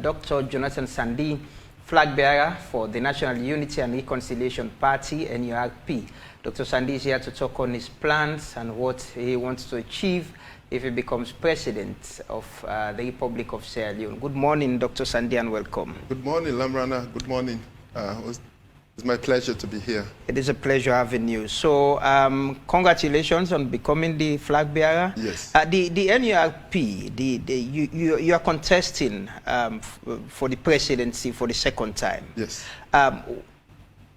Dr. Jonathan Sandi, flag bearer for the National Unity and Reconciliation Party, NURP. Dr. Sandi is here to talk on his plans and what he wants to achieve if he becomes president of the Republic of Sierra Leone. Good morning, Dr. Sandi, and welcome. Good morning, Lamrana. Good morning. It's my pleasure to be here. It is a pleasure having you. So, congratulations on becoming the flag bearer. Yes. The NURP, you are contesting for the presidency for the second time. Yes.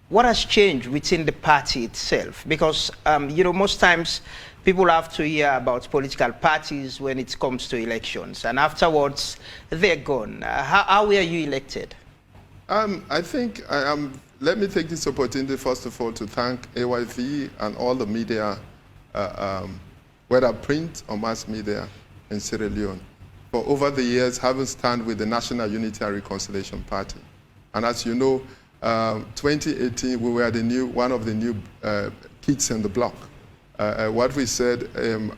What has changed within the party itself? Because, you know, most times people have to hear about political parties when it comes to elections, and afterwards they're gone. How were you elected? I think let me take this opportunity, first of all, to thank AYV and all the media, whether print or mass media in Sierra Leone, for over the years having stand with the National Unity and Reconciliation Party. And as you know, 2018, we were one of the new kids in the block. What we said,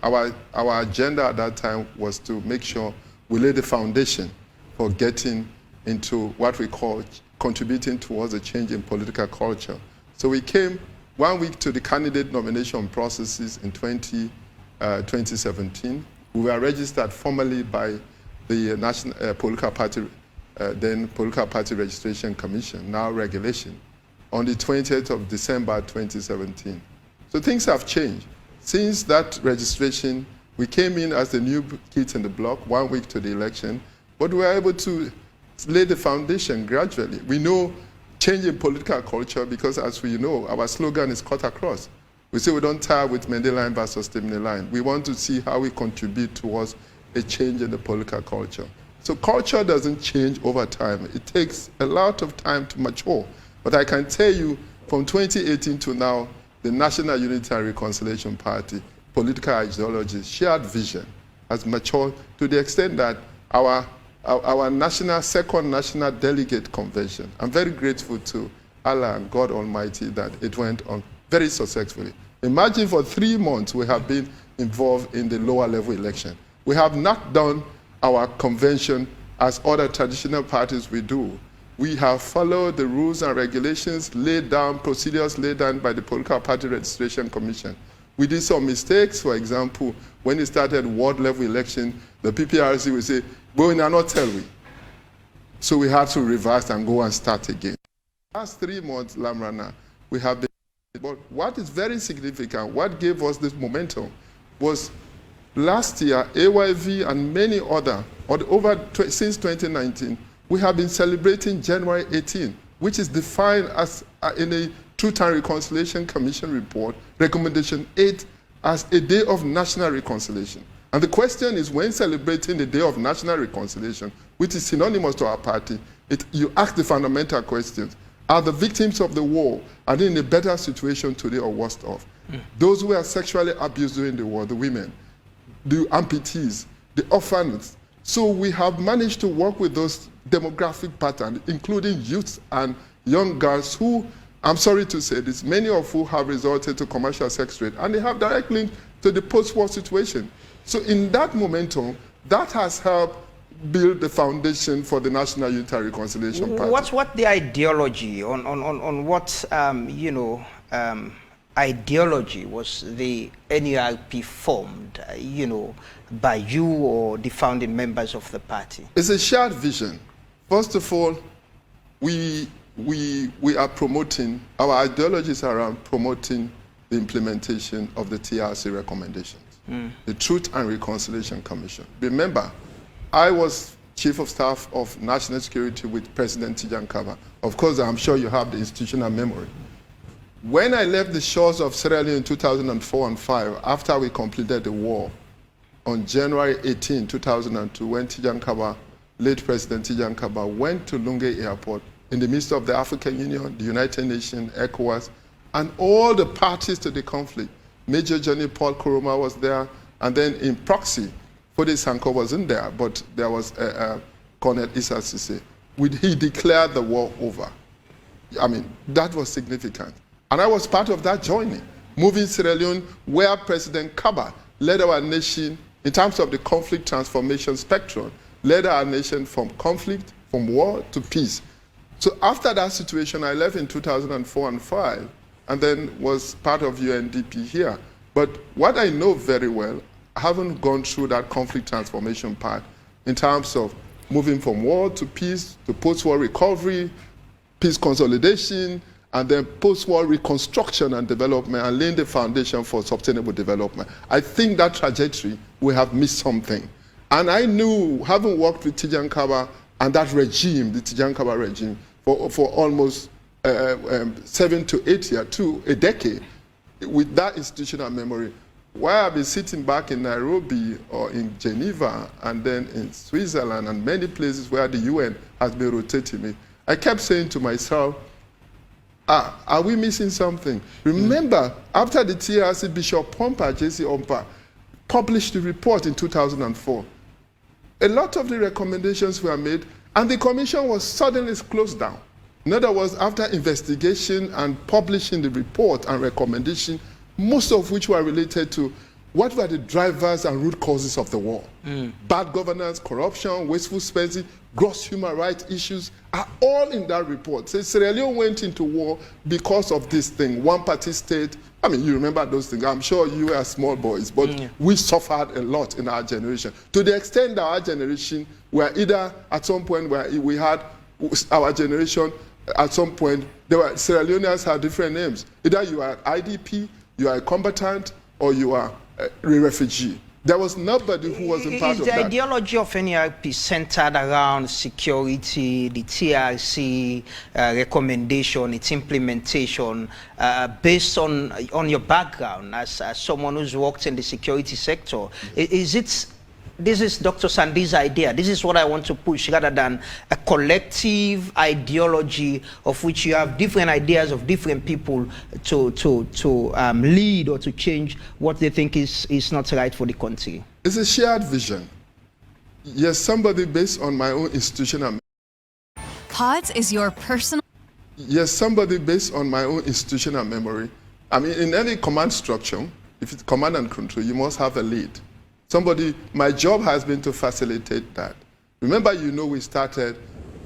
our agenda at that time was to make sure we lay the foundation for getting into what we call contributing towards a change in political culture. So we came 1 week to the candidate nomination processes in 2017. We were registered formally by the National Political Party, then Political Party Registration Commission, now regulation, on the 20th of December 2017. So things have changed. Since that registration, we came in as the new kids in the block 1 week to the election, but we were able to lay the foundation gradually. We know change in political culture because, as we know, our slogan is cut across. We say we don't tie with Mendy line versus Stimney line. We want to see how we contribute towards a change in the political culture. So culture doesn't change over time. It takes a lot of time to mature. But I can tell you, from 2018 to now, the National Unity and Reconciliation Party, political ideology, shared vision has matured to the extent that our second national delegate convention, I'm very grateful to Allah and God Almighty that it went on very successfully. Imagine for 3 months we have been involved in the lower level election. We have not done our convention as other traditional parties we do. We have followed the rules and regulations laid down, procedures laid down by the Political Party Registration Commission. We did some mistakes. For example, when it started ward level election, the PPRC would say, "Well, we are not tell we." So we had to reverse and go and start again. Last 3 months, Lamrana, we have been, but what is very significant, what gave us this momentum was last year, AYV and many other, since 2019, we have been celebrating January 18, which is defined as in a Truth and Reconciliation Commission report, recommendation 8, as a day of national reconciliation. And the question is, when celebrating the Day of National Reconciliation, which is synonymous to our party, you ask the fundamental questions. Are the victims of the war, are they in a better situation today or worse off? Those who were sexually abused during the war, the women, the amputees, the orphans. So we have managed to work with those demographic patterns, including youths and young girls who, I'm sorry to say this, many of who have resorted to commercial sex trade, and they have direct link to the post-war situation. So in that momentum, that has helped build the foundation for the National Unity and Reconciliation Party. What's the ideology on what, ideology was the NURP formed, by you or the founding members of the party? It's a shared vision. First of all, we are promoting, our ideologies around promoting the implementation of the TRC recommendations, the Truth and Reconciliation Commission. Remember, I was Chief of Staff of National Security with President Tijan Kaba. Of course, I'm sure you have the institutional memory. When I left the shores of Sierra Leone in 2004 and 5, after we completed the war, on January 18, 2002, when Tijan Kaba, late President Tijan Kaba, went to Lunge Airport in the midst of the African Union, the United Nations, ECOWAS, and all the parties to the conflict. Major General Paul Kuruma was there, and then in proxy, Fode Sanko wasn't there, but there was Colonel Issa Sise. He declared the war over. I mean, that was significant. And I was part of that journey, moving Sierra Leone where President Kaba led our nation in terms of the conflict transformation spectrum led our nation from conflict, from war to peace. So after that situation, I left in 2004 and 5, and then was part of UNDP here. But what I know very well, I haven't gone through that conflict transformation part in terms of moving from war to peace, to post-war recovery, peace consolidation, and then post-war reconstruction and development, and laying the foundation for sustainable development. I think that trajectory, we have missed something. And I knew, having worked with Tijankaba and that regime, the Tijankaba regime, for almost 7 to 8 years, to a decade, with that institutional memory, while I've been sitting back in Nairobi or in Geneva and then in Switzerland and many places where the UN has been rotating me, I kept saying to myself, are we missing something? Remember, after the TRC, Bishop Pompa, J.C. Ompa, published the report in 2004, a lot of the recommendations were made, and the commission was suddenly closed down. In other words, after investigation and publishing the report and recommendation, most of which were related to what were the drivers and root causes of the war. Bad governance, corruption, wasteful spending, gross human rights issues are all in that report. So Sierra Leone went into war because of this thing, one-party state. I mean, you remember those things. I'm sure you were small boys, but we suffered a lot in our generation. To the extent that our generation were either at some point where we had our generation, at some point, Sierra Leoneans had different names. Either you are IDP, you are a combatant, or you are a refugee. There was nobody who wasn't part of that. Is the ideology of NURP centered around security, the TRC recommendation, its implementation, based on your background as someone who's worked in the security sector? Is it, this is Dr. Sandi's idea, this is what I want to push, rather than a collective ideology of which you have different ideas of different people to lead or to change what they think is not right for the country? It's a shared vision. Yes, somebody based on my own institutional... PODS is your personal... Yes, somebody based on my own institutional memory. I mean, in any command structure, if it's command and control, you must have a lead. Somebody, my job has been to facilitate that. Remember, you know, we started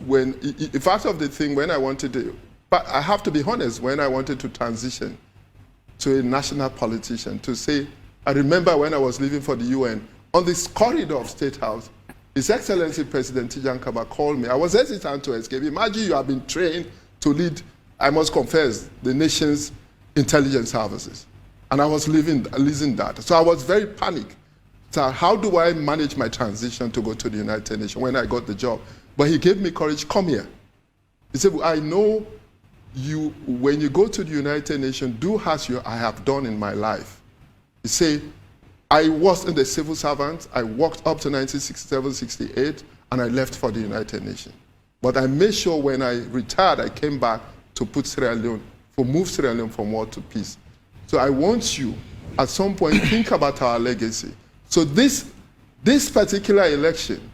when, part of the thing when I wanted to, but I have to be honest, when I wanted to transition to a national politician, to say, I remember when I was leaving for the UN, on this corridor of State House, His Excellency President Tijankaba called me. I was hesitant to escape. Imagine you have been trained to lead, I must confess, the nation's intelligence services. And I was losing that. So I was very panicked. So how do I manage my transition to go to the United Nations when I got the job? But he gave me courage, come here. He said, I know you, when you go to the United Nations, do as I have done in my life. He said, I was in the civil servant, I worked up to 1967, 68, and I left for the United Nations. But I made sure when I retired, I came back to put Sierra Leone, to move Sierra Leone from war to peace. So I want you, at some point, think about our legacy. So this particular election,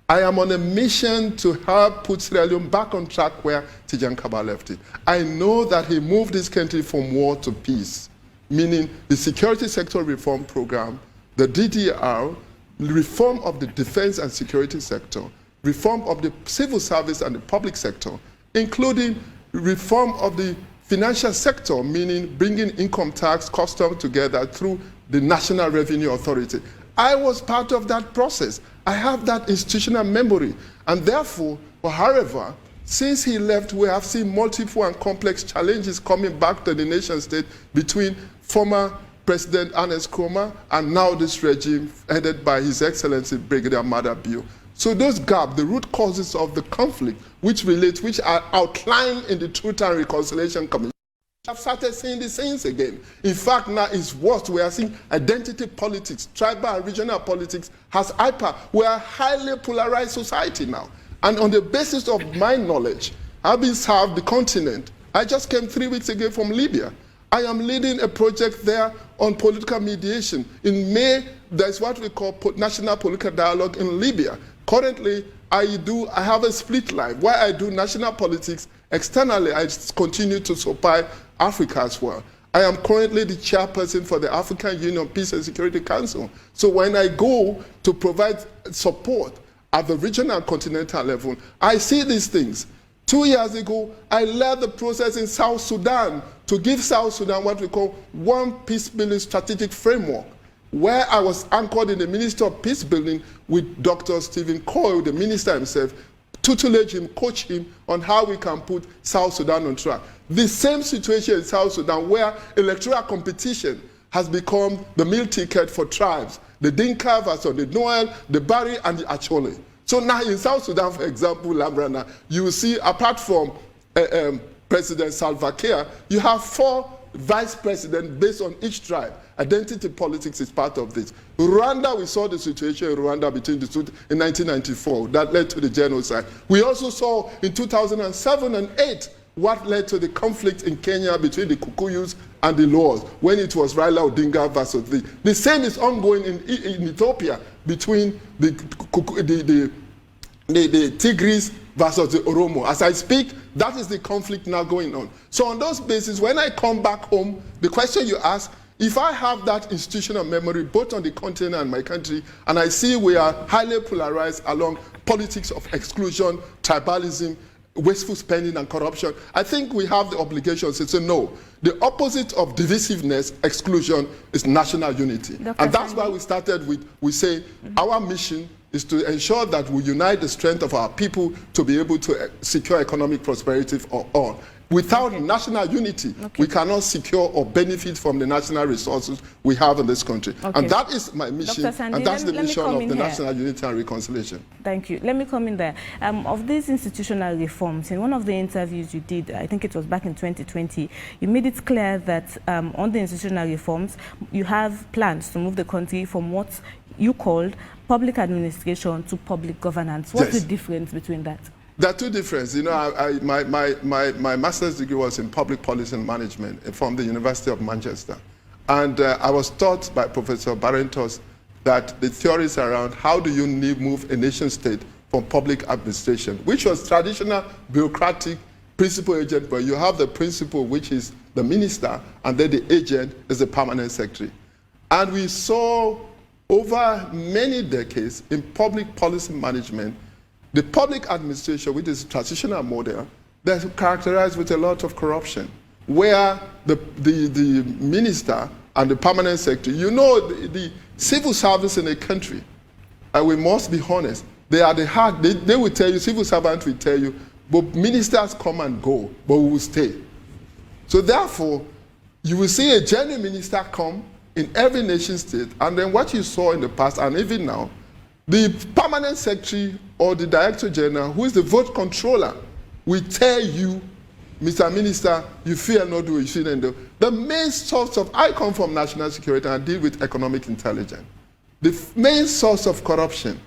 I am on a mission to help put Sierra Leone back on track where Tijankaba left it. I know that he moved this country from war to peace, meaning the security sector reform program, the DDR, reform of the defense and security sector, reform of the civil service and the public sector, including reform of the financial sector, meaning bringing income tax, custom together through the National Revenue Authority. I was part of that process. I have that institutional memory. And therefore, however, since he left, we have seen multiple and complex challenges coming back to the nation state between former President Ernest Koroma and now this regime headed by His Excellency Brigadier Madabio. So those gaps, the root causes of the conflict, which are outlined in the Truth and Reconciliation Commission, I've started seeing these things again. In fact, now it's worse. We are seeing identity politics, tribal and regional politics has hyper. We are a highly polarized society now. And on the basis of my knowledge, having served the continent, I just came 3 weeks ago from Libya. I am leading a project there on political mediation. In May, there's what we call National Political Dialogue in Libya. Currently, I have a split life. While I do national politics, externally, I continue to supply Africa as well. I am currently the chairperson for the African Union Peace and Security Council. So when I go to provide support, at the regional and continental level. I see these things. 2 years ago, I led the process in South Sudan to give South Sudan what we call one peace-building strategic framework, where I was anchored in the Ministry of Peace Building with Dr. Stephen Coyle, the minister himself, tutelage him, coach him on how we can put South Sudan on track. The same situation in South Sudan where electoral competition has become the meal ticket for tribes, the Dinka versus the Noel, the Bari, and the Achole. So now in South Sudan, for example, Lambrana, you will see, apart from President Salva Kiir, you have 4 vice presidents based on each tribe. Identity politics is part of this. Rwanda, we saw the situation in Rwanda between the two in 1994 that led to the genocide. We also saw in 2007 and 2008 what led to the conflict in Kenya between the Kikuyus and the Luos, when it was Raila Odinga versus the same is ongoing in Ethiopia between the Tigris versus the Oromo. As I speak, that is the conflict now going on. So on those bases, when I come back home, the question you ask, if I have that institutional memory, both on the continent and my country, and I see we are highly polarized along politics of exclusion, tribalism, wasteful spending and corruption, I think we have the obligation to say no. The opposite of divisiveness, exclusion, is national unity. Dr. And that's Sandy. why we started with, we say our mission is to ensure that we unite the strength of our people to be able to secure economic prosperity for all. Without national unity, we cannot secure or benefit from the national resources we have in this country. And that is my mission, Sandy, and that's the mission of the here. National Unity and Reconciliation. Thank you. Let me come in there. Of these institutional reforms, in one of the interviews you did, I think it was back in 2020, you made it clear that on the institutional reforms, you have plans to move the country from what you called public administration to public governance. What's the difference between that? There are two differences. You know, my master's degree was in public policy and management from the University of Manchester. And I was taught by Professor Barrentos that the theories around how do you move a nation state from public administration, which was traditional bureaucratic principal agent, but you have the principal, which is the minister, and then the agent is the permanent secretary. And we saw over many decades in public policy management, the public administration, which is a transitional model, that's characterized with a lot of corruption, where the minister and the permanent secretary, you know, the civil service in a country, and we must be honest, they are the heart. They will tell you, civil servants will tell you, but ministers come and go, but we will stay. So therefore, you will see a genuine minister come in every nation state, and then what you saw in the past, and even now, the permanent secretary or the director general, who is the vote controller, will tell you, Mr. Minister, you fear not do, you shouldn't do. The main source of, I come from national security and I deal with economic intelligence. The main source of corruption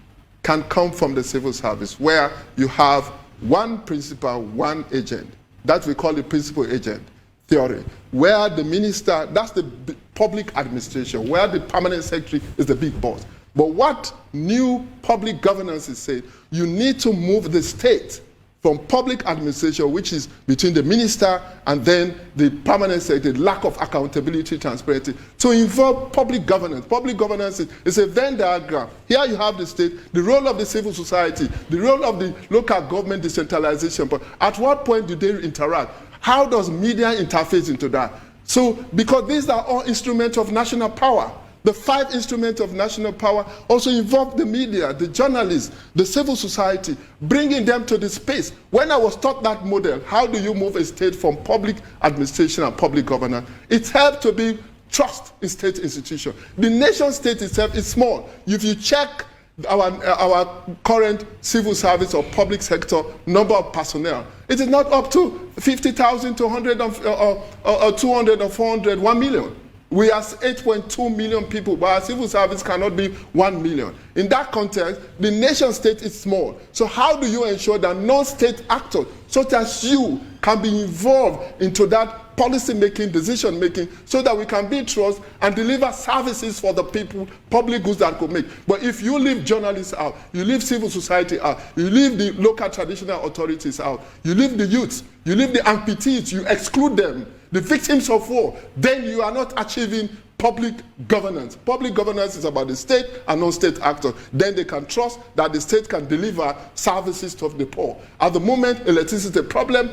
can come from the civil service, where you have one principal, one agent. That we call the principal agent theory, where the minister, that's the public administration, where the permanent secretary is the big boss. But what new public governance is saying, you need to move the state from public administration, which is between the minister and then the permanent secretary, lack of accountability, transparency, to involve public governance. Public governance is a Venn diagram. Here you have the state, the role of the civil society, the role of the local government decentralization. But at what point do they interact? How does media interface into that? So, because these are all instruments of national power. The 5 instruments of national power also involve the media, the journalists, the civil society, bringing them to the space. When I was taught that model, how do you move a state from public administration and public governance? It helped to build trust in state institutions. The nation state itself is small. If you check our current civil service or public sector number of personnel, it is not up to 50,000 to 100 or 200 or 400, 1 million. We are 8.2 million people, but our civil service cannot be 1 million. In that context, the nation state is small. So how do you ensure that non-state actors, such as you, can be involved into that policy-making, decision-making, so that we can build trust and deliver services for the people, public goods that could make. But if you leave journalists out, you leave civil society out, you leave the local traditional authorities out, you leave the youths, you leave the amputees, you exclude them, the victims of war, then you are not achieving public governance. Public governance is about the state and non-state actors. Then they can trust that the state can deliver services to the poor. At the moment, electricity is a problem.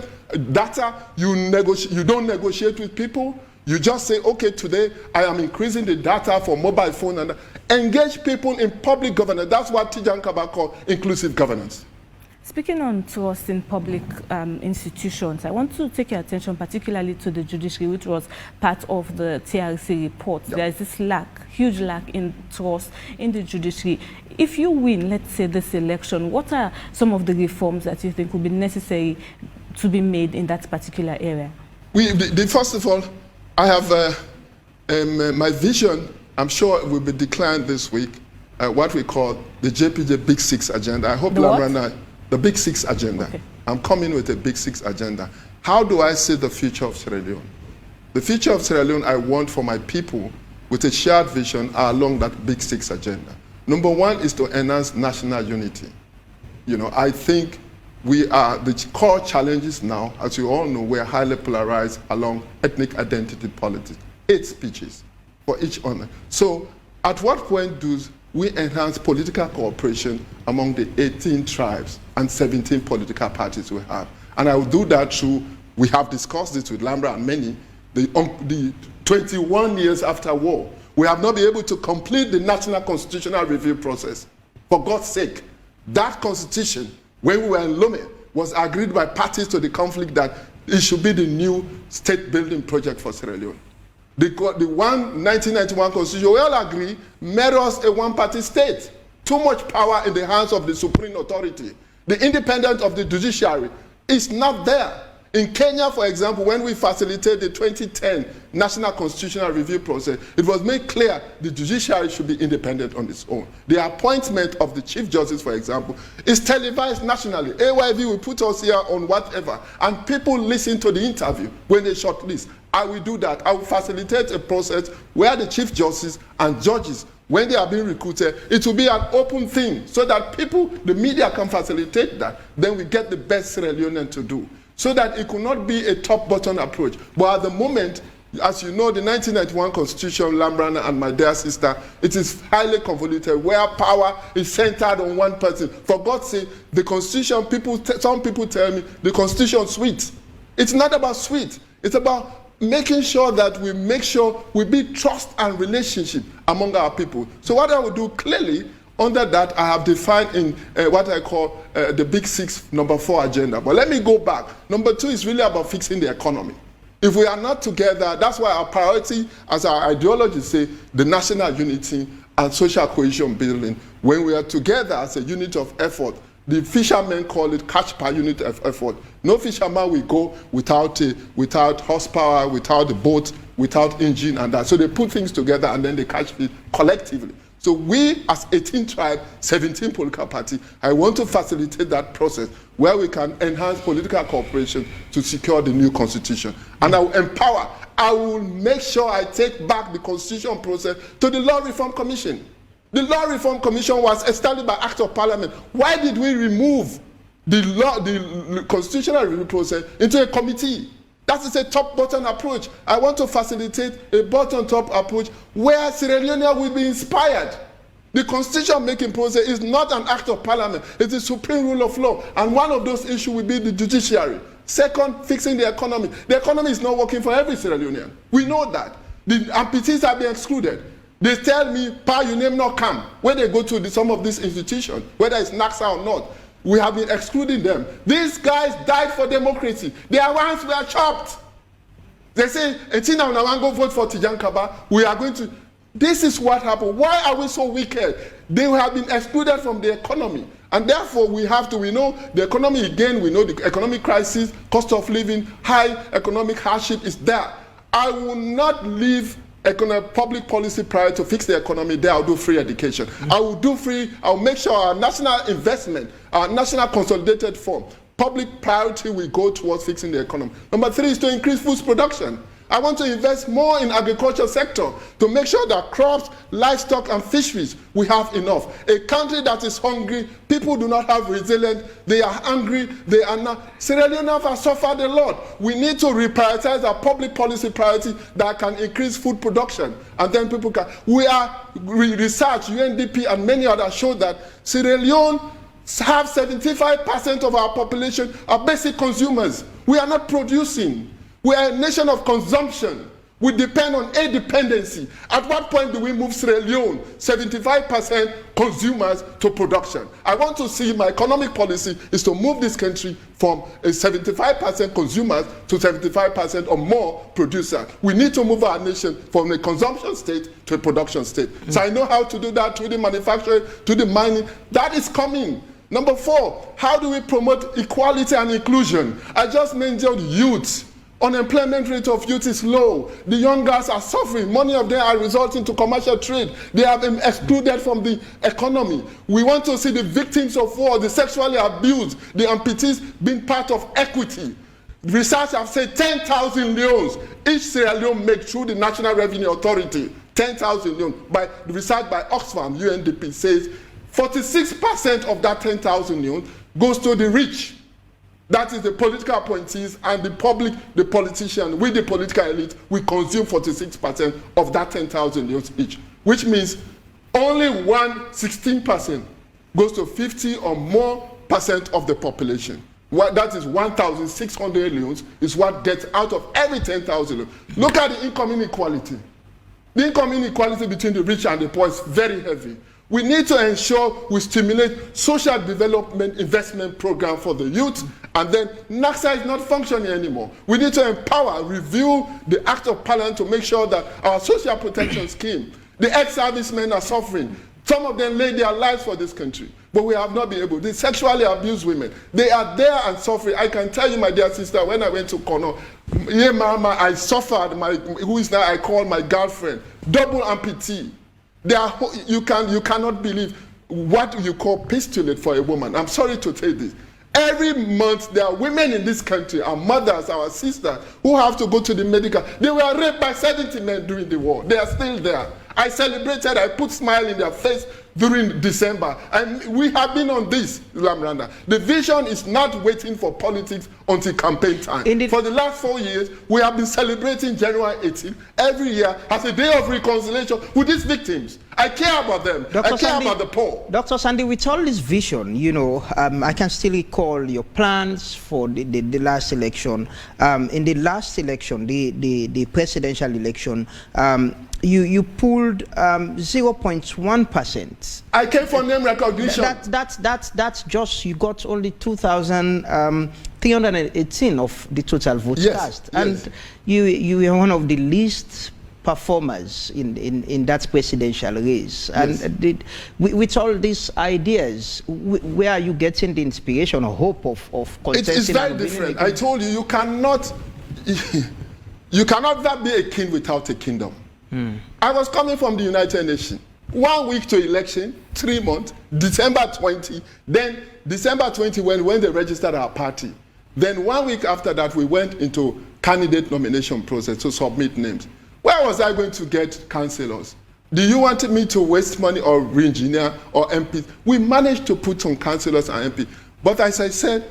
Data, you don't negotiate with people. You just say, okay, today I am increasing the data for mobile phone and engage people in public governance. That's what Tijan Kaba called inclusive governance. Speaking on trust in public institutions, I want to take your attention particularly to the judiciary, which was part of the TRC report. Yep. There is this huge lack in trust in the judiciary. If you win, let's say, this election, what are some of the reforms that you think would be necessary to be made in that particular area? First of all, I have my vision, I'm sure it will be declined this week, what we call the JPJ Big Six agenda. I hope the Big Six agenda. Okay. I'm coming with a Big Six agenda. How do I see the future of Sierra Leone? The future of Sierra Leone I want for my people with a shared vision along that Big Six agenda. Number one is to enhance national unity. You know, I think the core challenges now, as you all know, we're highly polarized along ethnic identity politics. 8 speeches for each one. So at what point do we enhance political cooperation among the 18 tribes and 17 political parties we have? And I will do that through, we have discussed this with Lambra and many, the 21 years after war, we have not been able to complete the National Constitutional Review process. For God's sake, that constitution, when we were in Leone, was agreed by parties to the conflict that it should be the new state building project for Sierra Leone. The 1991 constitution, we all agree, made us a one-party state. Too much power in the hands of the supreme authority. The independence of the judiciary is not there. In Kenya, for example, when we facilitated the 2010 National Constitutional Review process, it was made clear the judiciary should be independent on its own. The appointment of the Chief Justice, for example, is televised nationally. AYV will put us here on whatever, and people listen to the interview when they shortlist. I will do that. I will facilitate a process where the Chief Justice and judges, when they are being recruited, it will be an open thing so that people, the media can facilitate that. Then we get the best Sierra Leonean to do. So that it could not be a top-button approach. But at the moment, as you know, the 1991 Constitution, Lambrana and my dear sister, it is highly convoluted, where power is centered on one person. For God's sake, the Constitution, some people tell me, the Constitution is sweet. It's not about sweet. It's about making sure that we build trust and relationship among our people. So what I will do clearly, under that, I have defined in what I call the Big Six, number 4 agenda. But let me go back. Number 2 is really about fixing the economy. If we are not together, that's why our priority, as our ideology say, the national unity and social cohesion building. When we are together as a unit of effort, the fishermen call it catch per unit of effort. No fisherman will go without horsepower, without the boat, without engine and that. So they put things together and then they catch it collectively. So we, as 18 tribes, 17 political parties, I want to facilitate that process where we can enhance political cooperation to secure the new constitution. And I will empower, I will make sure I take back the constitution process to the Law Reform Commission. The Law Reform Commission was established by Act of Parliament. Why did we remove the constitutional review process into a committee? That is a top-button approach. I want to facilitate a bottom-top approach where Sierra Leone will be inspired. The constitution-making process is not an act of parliament. It is supreme rule of law. And one of those issues will be the judiciary. Second, fixing the economy. The economy is not working for every Sierra Leonean. We know that. The amputees are being excluded. They tell me, Pa, you name not come. When they go to some of these institutions, whether it's NACSA or not, we have been excluding them. These guys died for democracy. Their ones were chopped. They say, Etina, when I go vote for Tijan Kaba, we are going to... This is what happened. Why are we so wicked? They have been excluded from the economy. And therefore, we know the economy again, we know the economic crisis, cost of living, high economic hardship is there. I will not leave public policy prior to fix the economy. There I'll do free education. I will make sure our national investment, our national consolidated fund, public priority will go towards fixing the economy. Number 3 is to increase food production. I want to invest more in agriculture sector to make sure that crops, livestock, and fisheries, we have enough. A country that is hungry, people do not have resilience, they are hungry, they are not. Sierra Leone have suffered a lot. We need to reprioritize our public policy priority that can increase food production, and then people can. Research, UNDP, and many others show that Sierra Leone have 75% of our population are basic consumers. We are not producing. We are a nation of consumption. We depend on aid dependency. At what point do we move Sierra Leone, 75% consumers, to production? I want to see my economic policy is to move this country from a 75% consumers to 75% or more producers. We need to move our nation from a consumption state to a production state. So I know how to do that through the manufacturing, to the mining. That is coming. Number 4, how do we promote equality and inclusion? I just mentioned youth. Unemployment rate of youth is low. The young girls are suffering. Many of them are resorting to commercial trade. They have been excluded from the economy. We want to see the victims of war, the sexually abused, the amputees being part of equity. Research have said 10,000 leones each Sierra Leone make through the National Revenue Authority. 10,000 leones. By research by Oxfam, UNDP says 46% of that 10,000 leones goes to the rich. That is the political appointees and the public, the politician, with the political elite, we consume 46% of that 10,000 leones each, which means only 16% goes to 50 or more % of the population. That is 1,600 leones is what gets out of every 10,000 leones. Look at the income inequality. The income inequality between the rich and the poor is very heavy. We need to ensure we stimulate social development investment program for the youth, and then NACSA is not functioning anymore. We need to empower, review the Act of Parliament to make sure that our social protection scheme, the ex-servicemen are suffering. Some of them laid their lives for this country, but we have not been able. The sexually abused women, they are there and suffering. I can tell you, my dear sister, when I went to Kono, yeah, mama, I suffered, who is now I call my girlfriend, double amputee. You cannot believe what you call pistolate for a woman. I'm sorry to say this. Every month there are women in this country, our mothers, our sisters, who have to go to the medical. They were raped by 70 men during the war. They are still there. I celebrated, I put smile in their face during December. And we have been on this, Lamranda. The vision is not waiting for politics until campaign time. For the last 4 years, we have been celebrating January 18th every year as a day of reconciliation with these victims. I care about them. I care about the poor. Dr. Sandy, with all this vision, you know, I can still recall your plans for the last election. In the last election, the presidential election, you pulled 0.1%. I came for name recognition. That's just, you got only 2,318 of the total votes cast. And you were one of the least performers in that presidential race. And with all these ideas, where are you getting the inspiration or hope of contesting? It's very different. I told you, you cannot be a king without a kingdom. I was coming from the United Nations. 1 week to election, 3 months, December 20, then December 20 when they registered our party. Then 1 week after that, we went into candidate nomination process to submit names. Where was I going to get councillors? Do you want me to waste money or re-engineer or MPs? We managed to put some councillors and MPs. But as I said,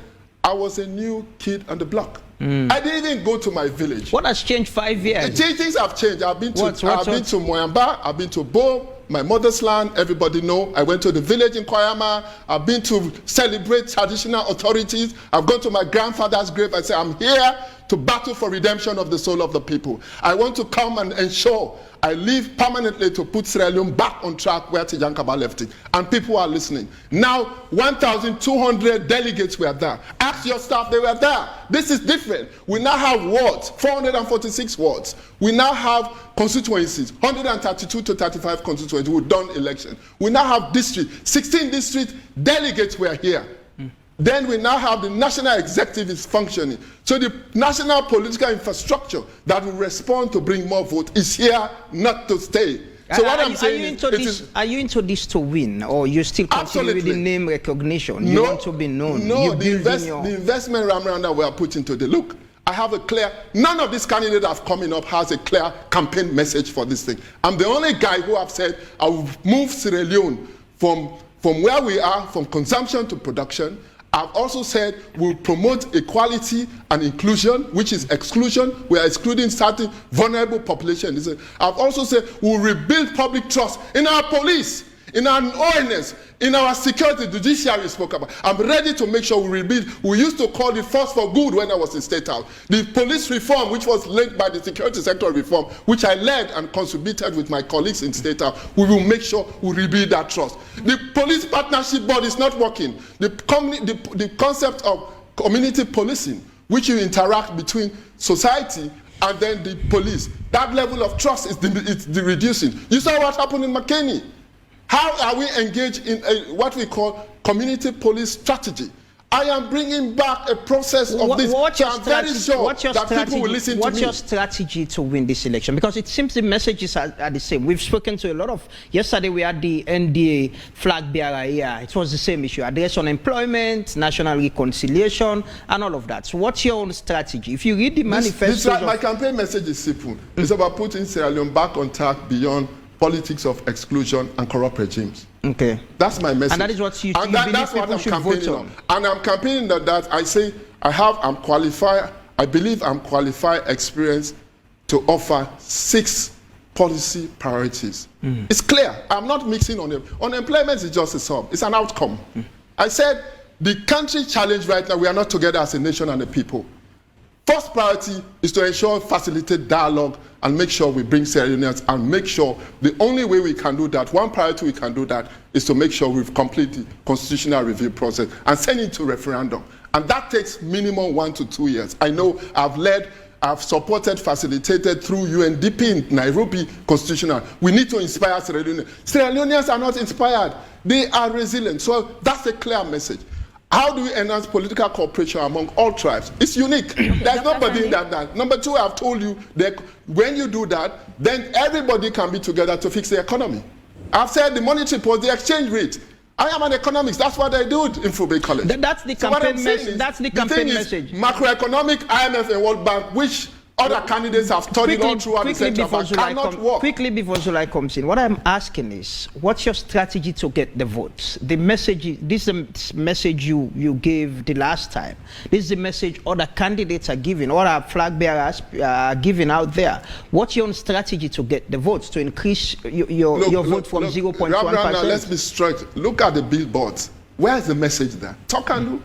I was a new kid on the block. I didn't even go to my village. What has changed 5 years? Things have changed. I've been to Moyamba, I've been to Bo, my mother's land, everybody know. I went to the village in Koyama. I've been to celebrate traditional authorities. I've gone to my grandfather's grave and say, I'm here to battle for redemption of the soul of the people. I want to come and ensure I live permanently to put Sierra Leone back on track where Tijankaba left it. And people are listening. Now, 1,200 delegates were there. Ask your staff, they were there. This is different. We now have wards, 446 wards. We now have constituencies, 132 to 35 constituencies. We've done election. We now have districts, 16 district delegates were here. Then we now have the national executive is functioning. So the national political infrastructure that will respond to bring more votes is here not to stay. So what I'm saying is, are you into this to win, or you still continue with the name recognition? You want to be known. No, the investment Ramranda we are putting to the look. I have a clear, none of these candidates that have coming up has a clear campaign message for this thing. I'm the only guy who have said I will move Sierra Leone from where we are, from consumption to production. I've also said we'll promote equality and inclusion, which is exclusion. We are excluding certain vulnerable populations. I've also said we'll rebuild public trust in our police, in our ONS, in our security. Judiciary spoke about. I'm ready to make sure we rebuild. We used to call it force for good when I was in State House. The police reform, which was linked by the security sector reform, which I led and contributed with my colleagues in State House, we will make sure we rebuild that trust. The police partnership board is not working. The concept of community policing, which you interact between society and then the police, that level of trust is reducing. You saw what happened in McKinney. How are we engaged in what we call community police strategy? I am bringing back a process of this. I'm very sure that people will listen to me. What's your strategy to win this election? Because it seems the messages are the same. We've spoken to a lot of, yesterday we had the NDA flag bearer here. It was the same issue. Address unemployment, national reconciliation, and all of that. So what's your own strategy? If you read the manifesto... My campaign message is simple. It's about putting Sierra Leone back on track beyond politics of exclusion and corrupt regimes. Okay. That's my message. And that is what you think that's what I'm campaigning on. And I'm campaigning that I say I'm qualified, I believe I'm qualified, experienced to offer 6 policy priorities. It's clear. I'm not mixing on them. Unemployment is just a sum. It's an outcome. I said the country challenge right now, we are not together as a nation and a people. First priority is to ensure facilitate dialogue and make sure we bring Sierra Leoneans and make sure the only way we can do that, one priority we can do that, is to make sure we've completed the constitutional review process and send it to referendum. And that takes minimum 1 to 2 years. I know I've supported, facilitated through UNDP in Nairobi constitutional. We need to inspire Sierra Leoneans. Sierra Leoneans are not inspired. They are resilient. So that's a clear message. How do we enhance political cooperation among all tribes? It's unique. There's nobody that. Number 2, I've told you that when you do that, then everybody can be together to fix the economy. I've said the monetary policy, the exchange rate. I am an economist. That's what I do in Fulbe College. That's the campaign message. That's the campaign message. Macroeconomic, IMF and World Bank, which other candidates have studied all throughout the Central Bank, cannot work. Quickly before July comes in, what I'm asking is, what's your strategy to get the votes? The message, this is the message you gave the last time. This is the message other candidates are giving, all our flag bearers are giving out there. What's your own strategy to get the votes, to increase your vote from 0.1%? Let's be straight. Look at the billboards. Where's the message there? Talk and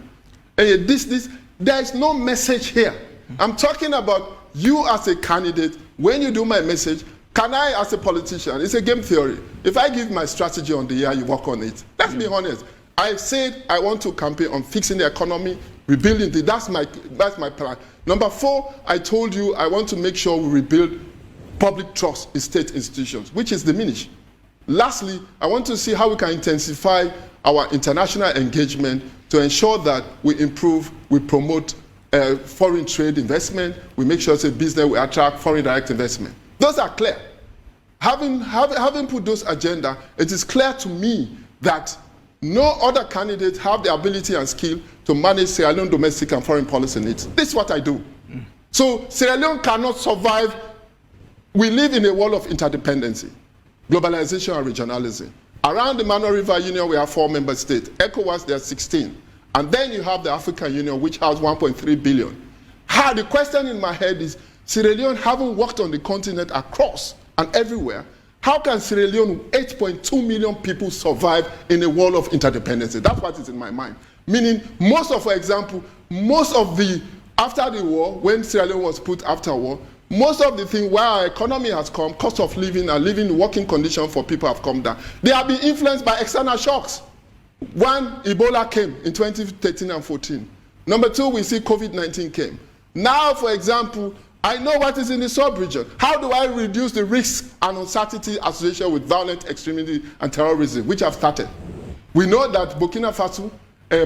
do. There's no message here. I'm talking about you as a candidate. When you do my message, can I, as a politician, it's a game theory. If I give my strategy on the year, you work on it. Let's be honest. I said I want to campaign on fixing the economy, rebuilding it. That's my plan. Number 4, I told you I want to make sure we rebuild public trust in state institutions, which is diminished. Lastly, I want to see how we can intensify our international engagement to ensure that we improve, we promote foreign trade investment, we make sure it's a business, we attract foreign direct investment. Those are clear. Having put those agenda, it is clear to me that no other candidate have the ability and skill to manage Sierra Leone domestic and foreign policy needs. This is what I do. So Sierra Leone cannot survive. We live in a world of interdependency, globalization and regionalism. Around the Mano River Union, we have 4 member states. ECOWAS, there are 16. And then you have the African Union, which has 1.3 billion. The question in my head is, Sierra Leone having worked on the continent across and everywhere, how can Sierra Leone, 8.2 million people, survive in a world of interdependency? That's what is in my mind. Meaning, for example, after the war, when Sierra Leone was put after war, most of the things where our economy has come, cost of living and living working conditions for people have come down. They have been influenced by external shocks. 1, Ebola came in 2013 and 14. Number 2, we see COVID-19 came. Now, for example, I know what is in the sub-region. How do I reduce the risk and uncertainty associated with violent extremism and terrorism, which have started? We know that Burkina Faso,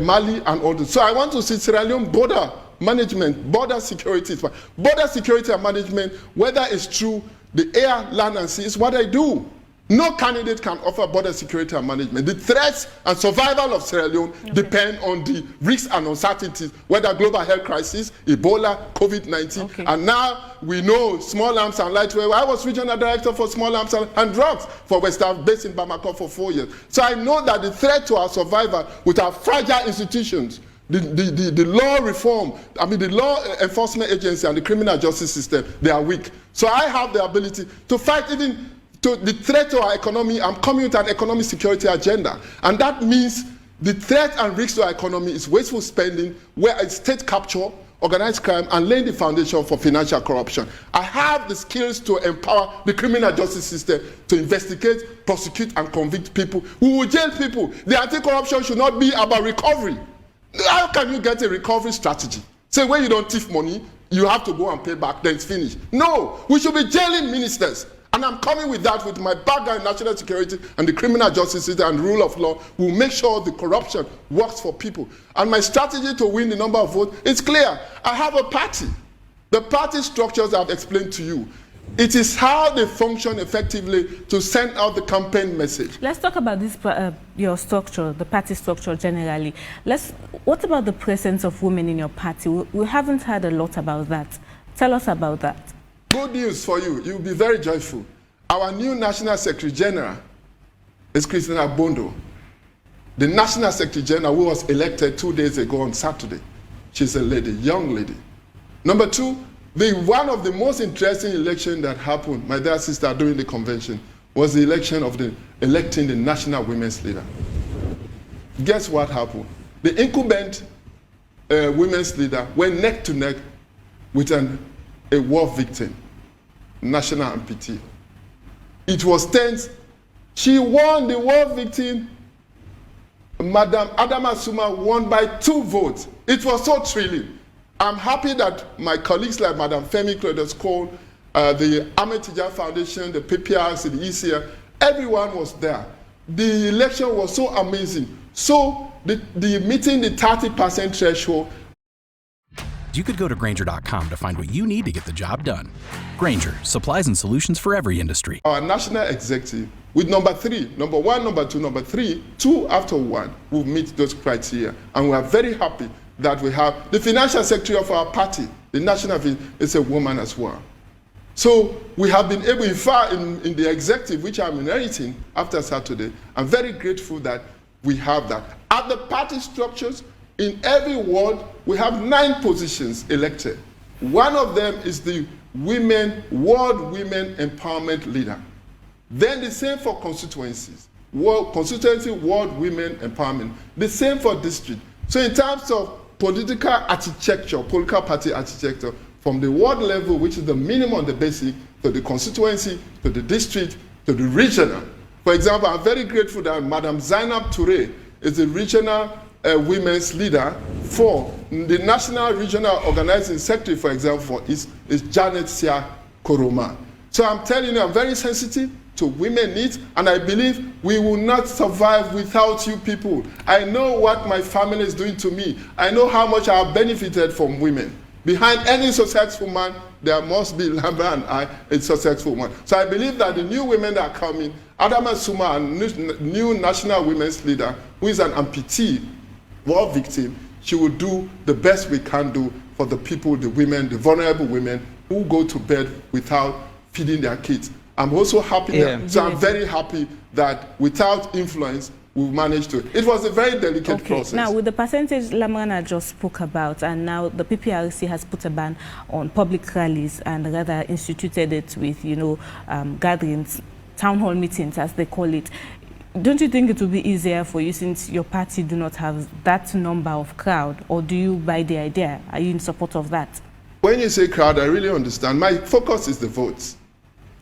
Mali, and all this. So I want to see Sierra Leone border management, border security. Border security and management, whether it's through the air, land, and sea, is what I do. No candidate can offer border security and management. The threats and survival of Sierra Leone depend on the risks and uncertainties, whether global health crisis, Ebola, COVID-19, and now we know small arms and light weapons. I was regional director for small arms and drugs for West Africa, based in Bamako for 4 years. So I know that the threat to our survival with our fragile institutions, the law reform, the law enforcement agency and the criminal justice system, they are weak. So I have the ability to fight even to the threat to our economy. I'm coming with an economic security agenda. And that means the threat and risk to our economy is wasteful spending, where it's state capture, organized crime, and laying the foundation for financial corruption. I have the skills to empower the criminal justice system to investigate, prosecute, and convict people. We will jail people. The anti-corruption should not be about recovery. How can you get a recovery strategy? Say when you don't thief money, you have to go and pay back, then it's finished. No, we should be jailing ministers. And I'm coming with that with my background in national security and the criminal justice system and rule of law. We'll make sure the corruption works for people. And my strategy to win the number of votes is clear. I have a party. The party structures I've explained to you. It is how they function effectively to send out the campaign message. Let's talk about this, your structure, the party structure generally. What about the presence of women in your party? We haven't heard a lot about that. Tell us about that. Good news for you. You'll be very joyful. Our new National Secretary General is Christina Bondo. The National Secretary General who was elected 2 days ago on Saturday. She's a lady, young lady. Number two, one of the most interesting elections that happened, my dear sister, during the convention, was the election of electing the National Women's Leader. Guess what happened? The incumbent women's leader went neck to neck with a war victim, national amputee. It was tense. She won. The war victim, Madam Adama Suma, won by 2 votes. It was so thrilling. I'm happy that my colleagues like Madam Femi Credescole, the Ahmed Tijan Foundation, the PPRC, the ECR, everyone was there. The election was so amazing. So the meeting the 30% threshold. You could go to Grainger.com to find what you need to get the job done. Grainger, supplies and solutions for every industry. Our national executive, with number 3, number 1, number 2, number 3, 2 after 1, will meet those criteria. And we are very happy that we have the financial secretary of our party, the national, is a woman as well. So we have been able, in fact, in the executive, which I'm inheriting after Saturday, I'm very grateful that we have that. At the party structures, in every ward, we have 9 positions elected. One of them is the World Women Empowerment Leader. Then the same for constituencies. Constituency World Women Empowerment. The same for district. So in terms of political architecture, political party architecture, from the ward level, which is the minimum, the basic, to the constituency, to the district, to the regional. For example, I'm very grateful that Madam Zainab Touré is the regional women's leader for the National Regional Organizing Secretary, for example, is Janet Sia Koroma. So I'm telling you, I'm very sensitive to women's needs, and I believe we will not survive without you people. I know what my family is doing to me. I know how much I have benefited from women. Behind any successful man, there must be Lambert and I, a successful one. So I believe that the new women that are coming, Adama Suma, a new national women's leader, who is an amputee, war victim, she will do the best we can do for the people, the women, the vulnerable women who go to bed without feeding their kids. I'm also happy, I'm very happy that without influence, we managed to. It was a very delicate process. Now, with the percentage Lamrana just spoke about, and now the PPRC has put a ban on public rallies and rather instituted it with, gatherings, town hall meetings, as they call it. Don't you think it will be easier for you since your party do not have that number of crowd, or do you buy the idea? Are you in support of that? When you say crowd, I really understand. My focus is the votes.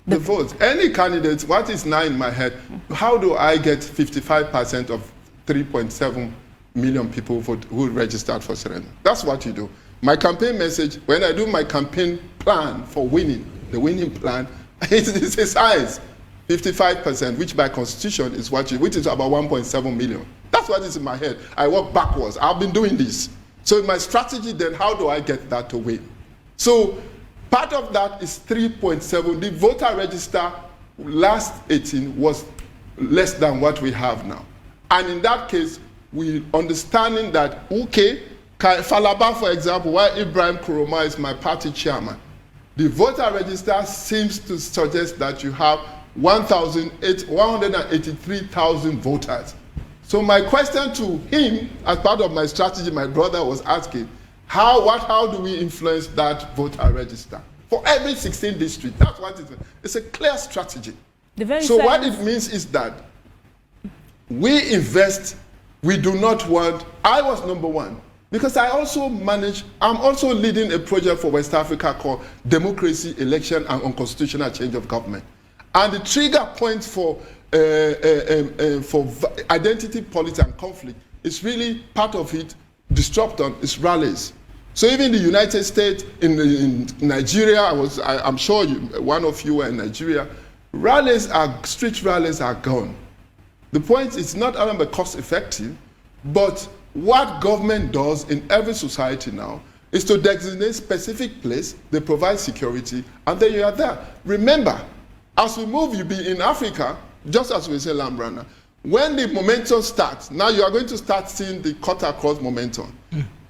The votes. Any candidate, what is now in my head, how do I get 55% of 3.7 million people who registered for surrender? That's what you do. My campaign message, when I do my campaign plan for winning, the winning plan, it's a size. 55%, which by constitution is which is about 1.7 million. That's what is in my head. I work backwards. I've been doing this. So my strategy then, how do I get that to win? So part of that is 3.7. The voter register last 18 was less than what we have now. And in that case, we understanding that, okay, Falaba, for example, while Ibrahim Kuroma is my party chairman, the voter register seems to suggest that you have 183,000 voters. So my question to him, as part of my strategy, my brother was asking, how do we influence that voter register? For every 16 districts, that's what it is. It's a clear strategy. So what it means is that we invest, we do not want, I was number one, because I also manage, I'm also leading a project for West Africa called Democracy, Election, and Unconstitutional Change of Government. And the trigger point for identity, politics, and conflict is really part of it, disruption, is rallies. So even in the United States, in Nigeria, I'm sure one of you were in Nigeria, street rallies are gone. The point is not only cost effective, but what government does in every society now is to designate specific place, they provide security, and then you are there. Remember, as we move, you be in Africa, just as we say Lambrana, when the momentum starts, now you are going to start seeing the cut across momentum.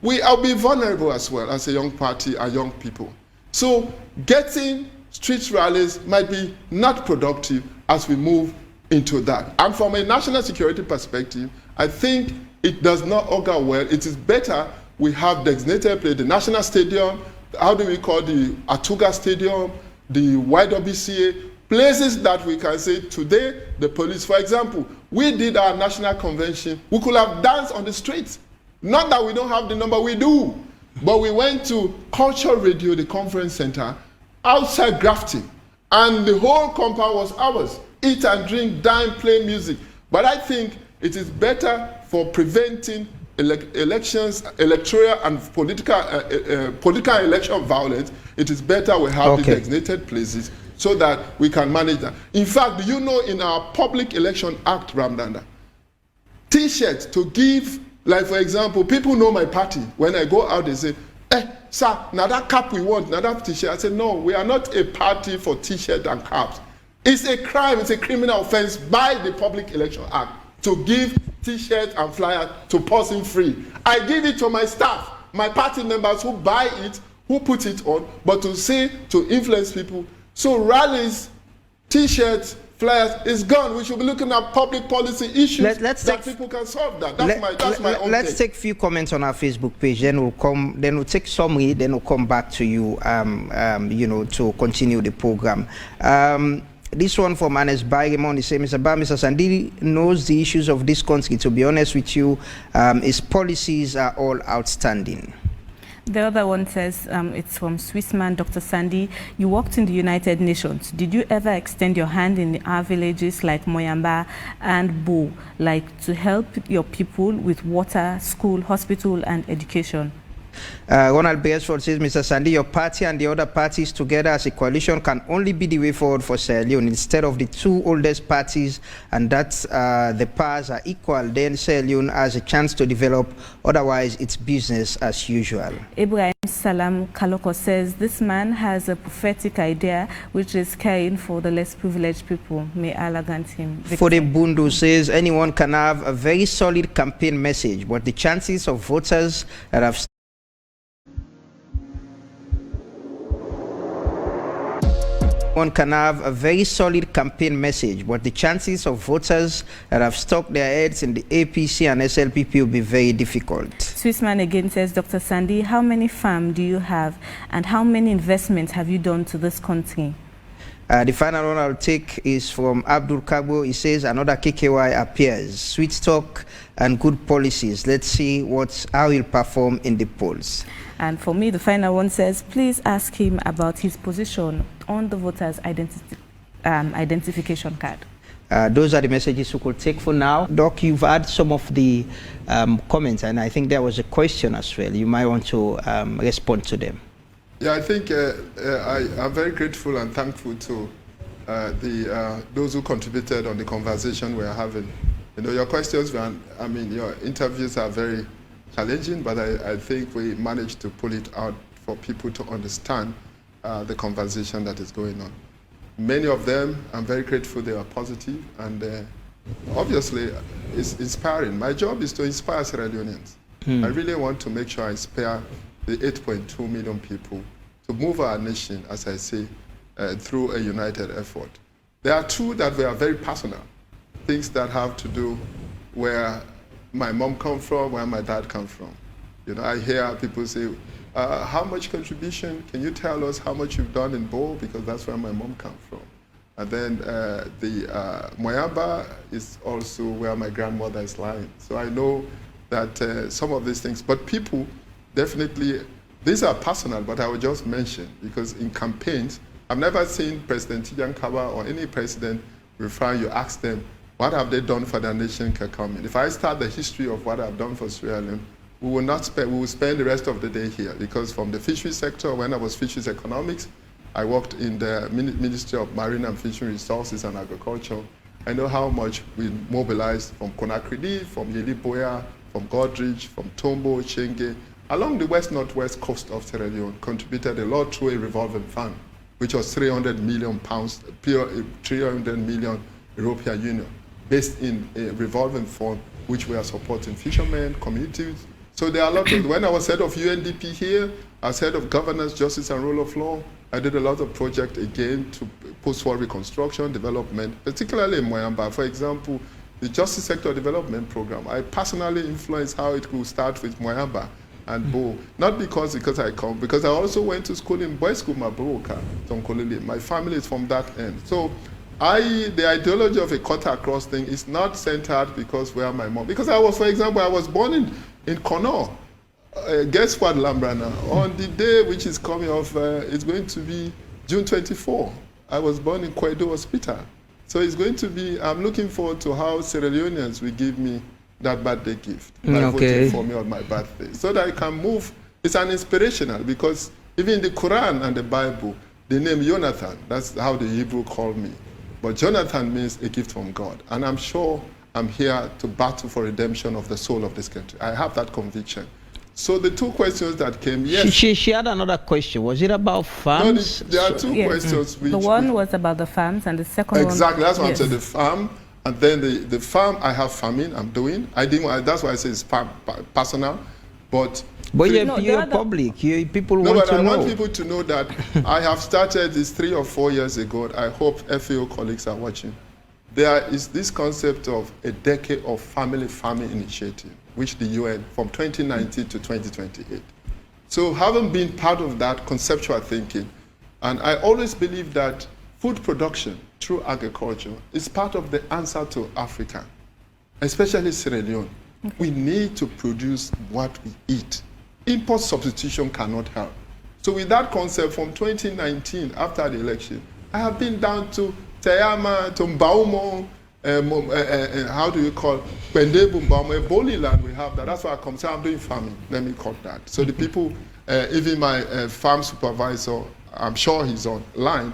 We will be vulnerable as well as a young party and young people. So getting street rallies might be not productive as we move into that. And from a national security perspective, I think it does not augur well. It is better we have designated place, the National Stadium, how do we call the Atuga Stadium, the YWCA, places that we can say today, the police, for example, we did our national convention, we could have danced on the streets. Not that we don't have the number, we do. But we went to Culture Radio, the conference center, outside Grafton, and the whole compound was ours. Eat and drink, dine, play music. But I think it is better for preventing elections, electoral and political election violence. It is better we have the designated places so that we can manage that. In fact, do you know in our Public Election Act, Ramdanda, T-shirts to give, like for example, people know my party. When I go out, they say, sir, now that cap we want, now that T-shirt. I said, no, we are not a party for T-shirt and caps. It's a crime, it's a criminal offense by the Public Election Act to give T-shirts and flyers to person free. I give it to my staff, my party members who buy it, who put it on, but to influence people. So rallies, T-shirts, flyers is gone. We should be looking at public policy issues that people can solve that. That's my own Let's take. take a few comments on our Facebook page. Then we'll take summary. Then we'll come back to you. To continue the program. This one from Anes Barimon is saying, Mr. Sandi knows the issues of this country. To be honest with you, his policies are all outstanding. The other one says, it's from Swissman, Dr. Sandi. You worked in the United Nations. Did you ever extend your hand in our villages like Moyamba and Bo, like to help your people with water, school, hospital, and education? Ronald Beresford says, Mr. Sandi, your party and the other parties together as a coalition can only be the way forward for Sierra Leone. Instead of the two oldest parties and that the powers are equal, then Sierra Leone has a chance to develop. Otherwise, it's business as usual. Ibrahim Salam Kaloko says, this man has a prophetic idea which is caring for the less privileged people. May Allah grant him victory. Fode Bundu says, anyone can have a very solid campaign message, but the chances of voters that have one can have a very solid campaign message, but the chances of voters that have stuck their heads in the APC and SLPP will be very difficult. Swissman again says, Dr. Sandi, how many farms do you have and how many investments have you done to this country? The final one I'll take is from Abdul Kabo. He says, another KKY appears. Sweet talk and good policies. Let's see how he'll perform in the polls. And for me, the final one says, please ask him about his position on the voters' identification card. Those are the messages we could take for now. Doc, you've had some of the comments, and I think there was a question as well. You might want to respond to them. Yeah, I think I'm very grateful and thankful to those who contributed on the conversation we're having. You know, your questions, your interviews are very challenging, but I think we managed to pull it out for people to understand the conversation that is going on. Many of them, I'm very grateful they are positive, and obviously it's inspiring. My job is to inspire Sierra Leoneans. I really want to make sure I inspire the 8.2 million people to move our nation, as I say, through a united effort. There are two that were very personal, things that have to do where my mom comes from, where my dad comes from. You know, I hear people say, how much contribution? Can you tell us how much you've done in Bo? Because that's where my mom comes from. And then the Moyamba is also where my grandmother is lying. So I know that some of these things, but people definitely, these are personal, but I will just mention, because in campaigns, I've never seen President Tijan Kaba or any president refer, you ask them, what have they done for their nation can come in. If I start the history of what I've done for Sierra Leone, we will spend the rest of the day here, because from the fisheries sector, when I was fisheries economics, I worked in the Ministry of Marine and Fishery Resources and Agriculture. I know how much we mobilized from Conakry, from Yeliboya, from Godrich, from Tombo, Chenge, along the west-northwest coast of Sierra Leone, contributed a lot through a revolving fund, which was 300 million pounds, 300 million European Union, based in a revolving fund, which we are supporting fishermen, communities. So there are a lot of, when I was head of UNDP here, as head of governance, justice, and rule of law, I did a lot of projects again to post-war reconstruction, development, particularly in Moyamba. For example, the Justice Sector Development Program, I personally influenced how it could start with Moyamba and Bo. Not because I come, because I also went to school in boys' school, Mabroka, Tonkolili. My family is from that end. So the ideology of a cut-across thing is not centered because where my mom, because I was, for example, I was born in Kono. Guess what, Lambrana? On the day which is coming off, it's going to be June 24. I was born in Kwedo Hospital. So it's going to be, I'm looking forward to how Sierra Leoneans will give me that birthday gift by voting for me on my birthday. So that I can move. It's an inspirational, because even in the Quran and the Bible, the name Jonathan, that's how the Hebrew call me. But Jonathan means a gift from God. And I'm sure I'm here to battle for redemption of the soul of this country. I have that conviction. So the two questions that came, yes. She had another question. Was it about farms? No, there are two questions. The one was about the farms, and the second one... Exactly, that's what I said, the farm. And then the farm, I have farming, I'm doing. That's why I say it's personal. But you're public. People want to know. I want people to know that I have started this 3 or 4 years ago. I hope FAO colleagues are watching. There is this concept of a decade of family farming initiative, which the UN, from 2019 to 2028. So having been part of that conceptual thinking, and I always believe that food production through agriculture is part of the answer to Africa, especially Sierra Leone. Okay. We need to produce what we eat. Import substitution cannot help. So with that concept, from 2019, after the election, I have been down to Teyama, to Mbaumo, how do you call Pendebu, Mbaumo, Boli land, we have that. That's why I come. So I'm doing farming, let me call that. So the people, even my farm supervisor, I'm sure he's online,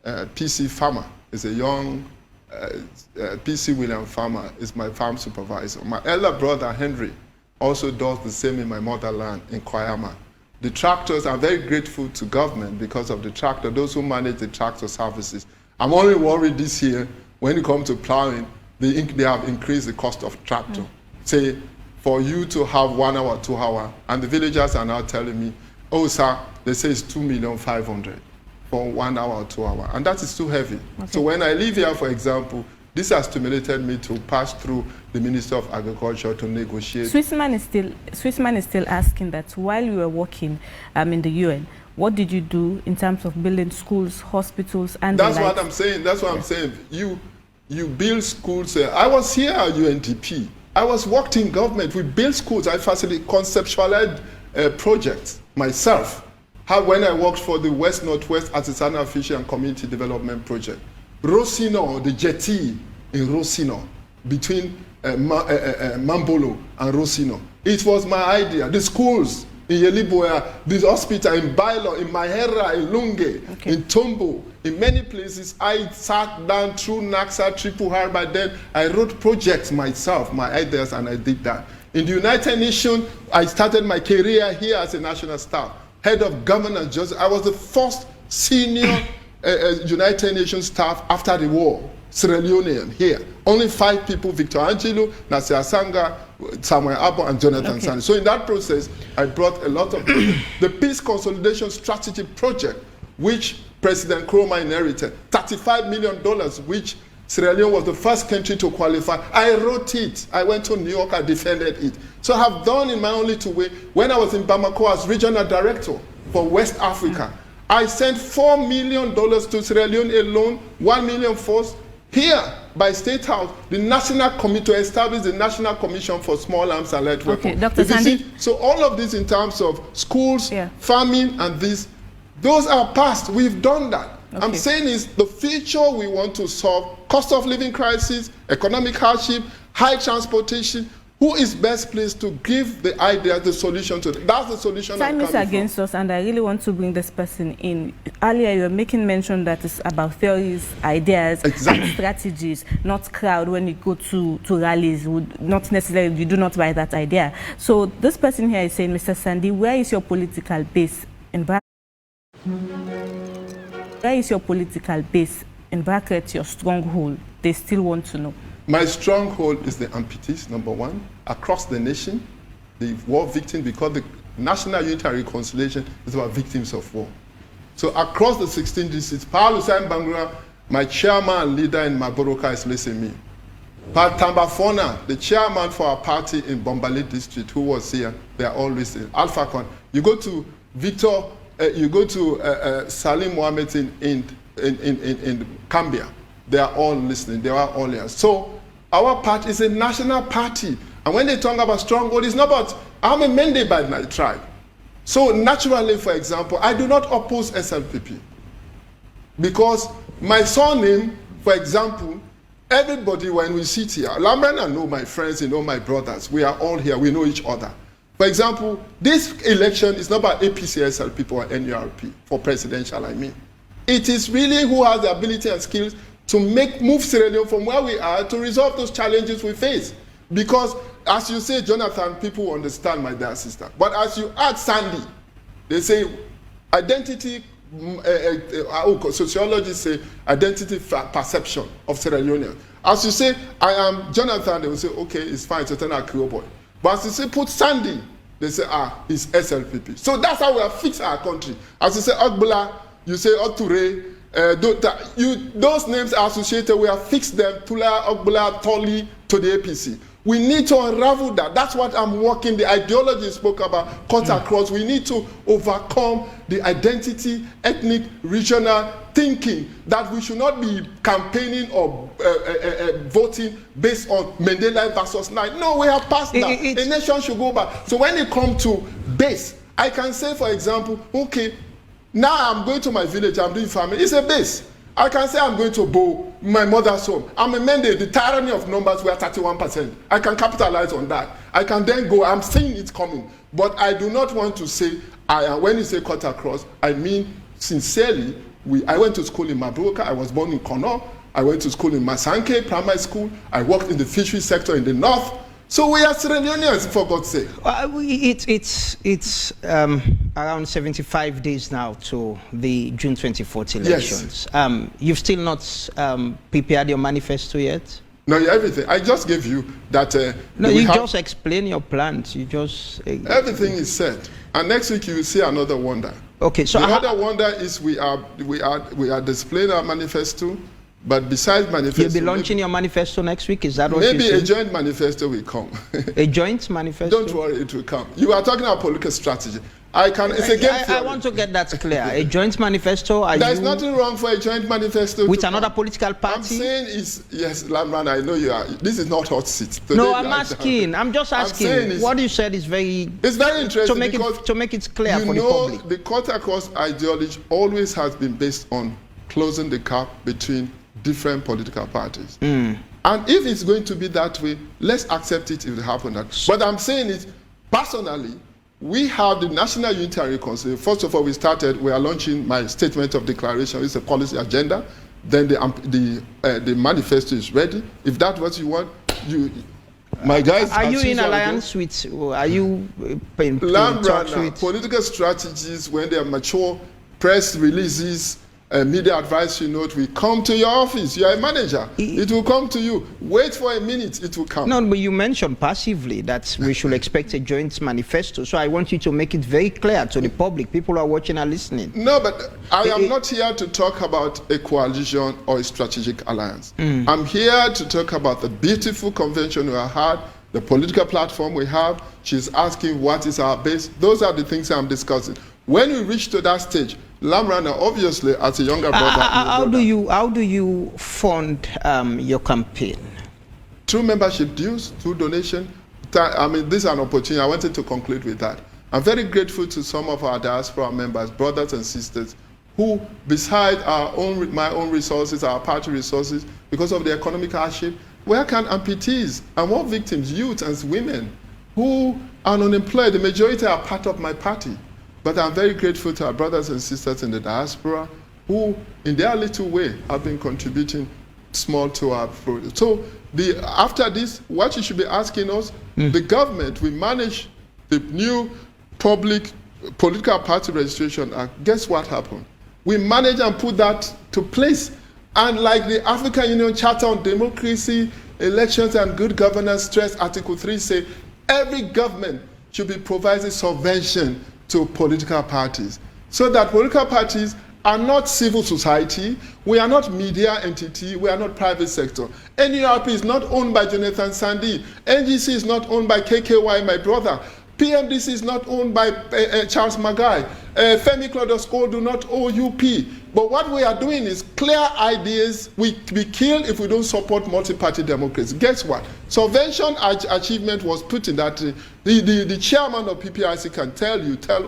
PC Farmer is a young, PC William Farmer is my farm supervisor. My elder brother, Henry, also does the same in my motherland, in Kwayama. The tractors, I'm very grateful to government because of the tractor, those who manage the tractor services. I'm only worried this year, when it comes to plowing, they have increased the cost of tractor. Say, for you to have 1 hour, 2 hours, and the villagers are now telling me, oh, sir, they say it's 2,500,000 for 1 hour or 2 hours, and that is too heavy. Okay. So when I live here, for example, this has stimulated me to pass through the Minister of Agriculture to negotiate. Swissman is still asking that while you were working in the UN, what did you do in terms of building schools, hospitals, and that's what I'm saying. That's what I'm saying. You build schools. I was here at UNDP. I was worked in government. We built schools. I facilitated conceptualized projects myself. When I worked for the West Northwest Artisanal Fishery and Community Development Project, Rosino, the jetty in Rosino, between Mambolo and Rosino. It was my idea. The schools in Yeliboya, this hospital in Bailo, in Mahera, in Lunge, in Tombo, in many places. I sat down through Naxa, Triple Har. By then, I wrote projects myself, my ideas, and I did that. In the United Nations, I started my career here as a national staff, head of governance. I was the first senior United Nations staff after the war, Sierra Leonean here. Only 5 people, Victor Angelo, Nasir Asanga, Samuel Abo, and Jonathan Sandi. So in that process, I brought a lot of the Peace Consolidation Strategy Project, which President Nkrumah inherited, $35 million, which Sierra Leone was the first country to qualify. I wrote it. I went to New York, I defended it. So I have done in my own little way. When I was in Bamako as regional director for West Africa, I sent $4 million to Sierra Leone alone, 1 million force. Here, by State House, the National Committee to establish the National Commission for Small Arms and Light Weapons. Okay, Dr. Sandi. So all of this in terms of schools, farming, and this, those are past. We've done that. Okay. I'm saying is the future we want to solve, cost of living crisis, economic hardship, high transportation. Who is best placed to give the idea, the solution to that? That's the solution. Time is against us, and I really want to bring this person in. Earlier, you were making mention that it's about theories, ideas, and strategies, not crowd. When you go to rallies, would not necessarily, you do not buy that idea. So this person here is saying, Mr. Sandi, where is your political base in bracket? Where is your political base in bracket, your stronghold? They still want to know. My stronghold is the amputees, number 1, across the nation, the war victims, because the National Unity and Reconciliation is about victims of war. So across the 16 districts, Paul Hussein Bangura, my chairman and leader in Maboroka, is listening to me. Pat Tambafona, the chairman for our party in Bombali district, who was here, they are all listening. Alpha Con. You go to Victor, you go to Salim Mohammed in Cambia. They are all listening. They are all here. So our party is a national party. And when they talk about stronghold, it's not about, I'm a Mende by my tribe. So naturally, for example, I do not oppose SLPP. Because my surname, for example, everybody, when we sit here, Lamran, I know my friends, you know my brothers. We are all here. We know each other. For example, this election is not about APC, SLPP, or NURP, for presidential, I mean. It is really who has the ability and skills to move Sierra Leone from where we are to resolve those challenges we face. Because, as you say, Jonathan, people understand my dear sister. But as you add Sandi, they say identity, sociologists say identity perception of Sierra Leone. As you say, I am Jonathan, they will say, okay, it's fine, it's a Creole boy. But as you say, put Sandi, they say, it's SLPP. So that's how we have fixed our country. As you say, Ogbula, you say Oture, those names are associated, we have fixed them, Tula, Ogbula, Toli, to the APC. We need to unravel that. That's what I'm working, the ideology you spoke about, cut across. We need to overcome the identity, ethnic, regional thinking that we should not be campaigning or voting based on Mandela versus Knight. No, we have passed that. A nation should go back. So when it comes to base, I can say, for example, okay, now I'm going to my village, I'm doing farming. It's a base. I can say I'm going to Bo, my mother's home. I'm a Mende, the tyranny of numbers, we are 31%. I can capitalize on that. I can then go, I'm seeing it coming. But I do not want to say, when you say cut across, I mean sincerely, I went to school in Mabroka, I was born in Kono, I went to school in Masanke, primary school, I worked in the fishery sector in the north. So we are Sierra Leoneans, for God's sake. It's around 75 days now to the June 24th elections. Yes. You've still not prepared your manifesto yet? No, everything. I just gave you that. No, you just explain your plans. You just everything is said, and next week you will see another wonder. Okay, so the other wonder is we are displaying our manifesto. But besides manifesto, you'll be launching your manifesto next week. Is that what maybe you're saying? A joint manifesto will come. A joint manifesto? Don't worry, it will come. You are talking about political strategy. It's a game theory. I want to get that clear. A joint manifesto. There's nothing wrong for a joint manifesto with another political party. I'm saying yes, Lamran. I know you are. This is not hot seat. No, I'm asking. I'm just asking. What you said is very. It's very interesting to make it clear for the public. The cut across ideology always has been based on closing the gap between different political parties. And if it's going to be that way, let's accept it if it happens. But I'm saying it personally, we have the National Unity and Reconciliation. First of all, we are launching my statement of declaration. It's a policy agenda. Then the manifesto is ready. If that's what you want, my guys. Are you in alliance with? Are you in talks with political strategies when they are mature? Press releases. a media advisory note will come to your office. You are a manager. It will come to you. Wait for a minute, it will come. No, but you mentioned passively that we should expect a joint manifesto. So I want you to make it very clear to the public. People are watching and listening. No, but I am not here to talk about a coalition or a strategic alliance. I'm here to talk about the beautiful convention we have had, the political platform we have. She's asking what is our base. Those are the things I'm discussing. When we reach to that stage, Lamrana, obviously, as a younger brother, how do you fund your campaign? Through membership dues, through donation. I mean, this is an opportunity. I wanted to conclude with that. I'm very grateful to some of our diaspora members, brothers and sisters, who, beside my own resources, our party resources, because of the economic hardship, where can amputees and war victims, youth and women, who are unemployed, the majority are part of my party. But I'm very grateful to our brothers and sisters in the diaspora who, in their little way, have been contributing small to our project. So after this, what you should be asking us, the government, we manage the new political party registration act. Guess what happened? We managed and put that to place. And like the African Union Charter on Democracy, Elections and Good Governance stress, Article 3 say, every government should be providing subvention to political parties, so that political parties are not civil society, we are not media entity, we are not private sector. NURP is not owned by Jonathan Sandi, NGC is not owned by KKY, my brother, PMDC is not owned by Charles Magai, Femi Clodosko do not owe UP. But what we are doing is clear ideas. We kill if we don't support multi-party democracy. Guess what? Subvention achievement was put in that. The chairman of PPIC can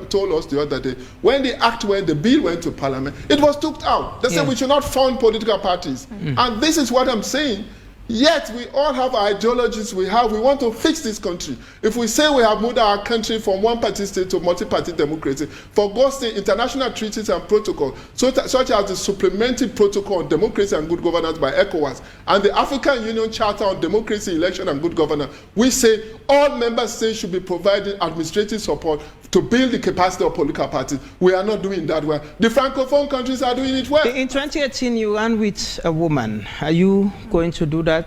told us the other day, when the bill went to Parliament, it was took out. They said we should not fund political parties. And this is what I'm saying. Yet we all have ideologies we want to fix this country. If we say we have moved our country from one-party state to multi-party democracy, for God's sake, international treaties and protocols, such as the Supplementary Protocol on Democracy and Good Governance by ECOWAS, and the African Union Charter on Democracy, Election and Good Governance, we say all member states should be providing administrative support to build the capacity of political parties. We are not doing that well. The Francophone countries are doing it well. In 2018, you ran with a woman. Are you going to do that?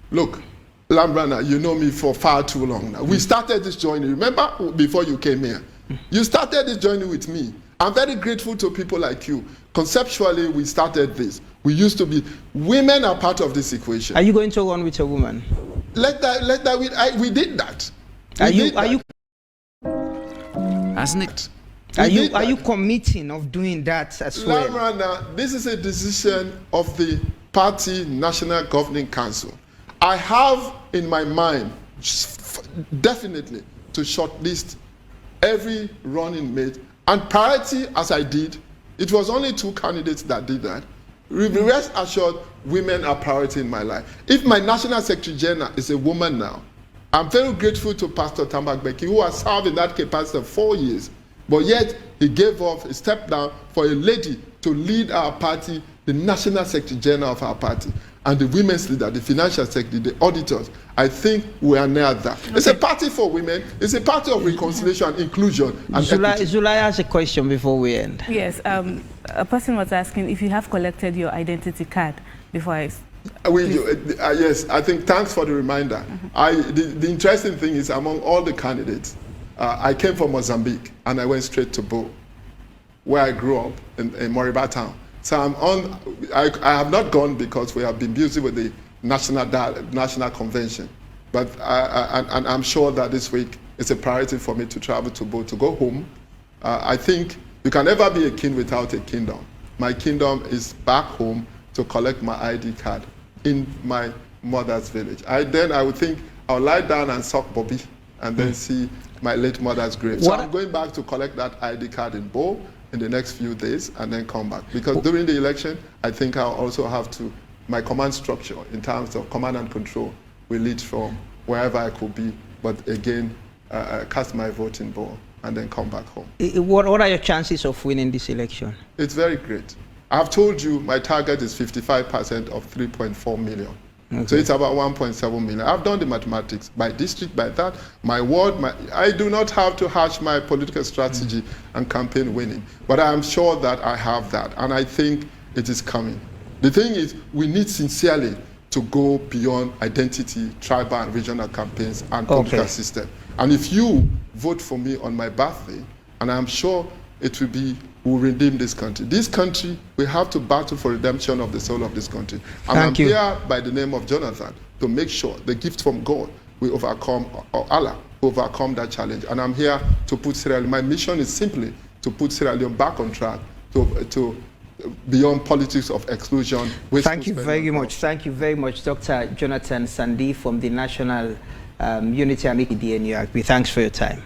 Look, Lambrana, you know me for far too long now. We started this journey, remember, before you came here. You started this journey with me. I'm very grateful to people like you. Conceptually, we started this. We used to be, women are part of this equation. Are you going to run with a woman? We did that. Are you committing of doing that as well? Lamrana, this is a decision of the party National Governing Council. I have in my mind definitely to shortlist every running mate, and priority as I did, it was only 2 candidates that did that. Rest assured, women are priority in my life. If my National Secretary General is a woman now, I'm very grateful to Pastor Tambak-Beki, who has served in that capacity for 4 years, but yet he gave off, he stepped down for a lady to lead our party, the National Secretary General of our party, and the women's leader, the financial secretary, the auditors. I think we are near that. Okay. It's a party for women. It's a party of reconciliation, inclusion, and Zulai has a question before we end. Yes, a person was asking if you have collected your identity card before I... Yes, I think thanks for the reminder. The interesting thing is, among all the candidates, I came from Mozambique and I went straight to Bo, where I grew up in Moriba town. So I have not gone because we have been busy with the national convention. But I'm sure that this week it's a priority for me to travel to Bo, to go home. I think you can never be a king without a kingdom. My kingdom is back home to collect my ID card in my mother's village. I would think I'll lie down and suck Bobby and then see my late mother's grave. So I'm going back to collect that ID card in Bo in the next few days and then come back. Because during the election, I think I'll also have to, my command structure in terms of command and control will lead from wherever I could be, but again, cast my vote in Bo and then come back home. What are your chances of winning this election? It's very great. I've told you my target is 55% of 3.4 million. Okay. So it's about 1.7 million. I've done the mathematics by district, by that, my ward. I do not have to hatch my political strategy and campaign winning, but I'm sure that I have that, and I think it is coming. The thing is, we need sincerely to go beyond identity, tribal and regional campaigns and political system. And if you vote for me on my birthday, and I'm sure it will redeem this country. This country, we have to battle for redemption of the soul of this country. And I'm here by the name of Jonathan to make sure the gift from God will overcome, or Allah will overcome that challenge. And I'm here to put Sierra Leone. My mission is simply to put Sierra Leone back on track to beyond politics of exclusion. Thank you very much. Thank you very much, Dr. Jonathan Sandi from the National Unity and the NURP. Thanks for your time.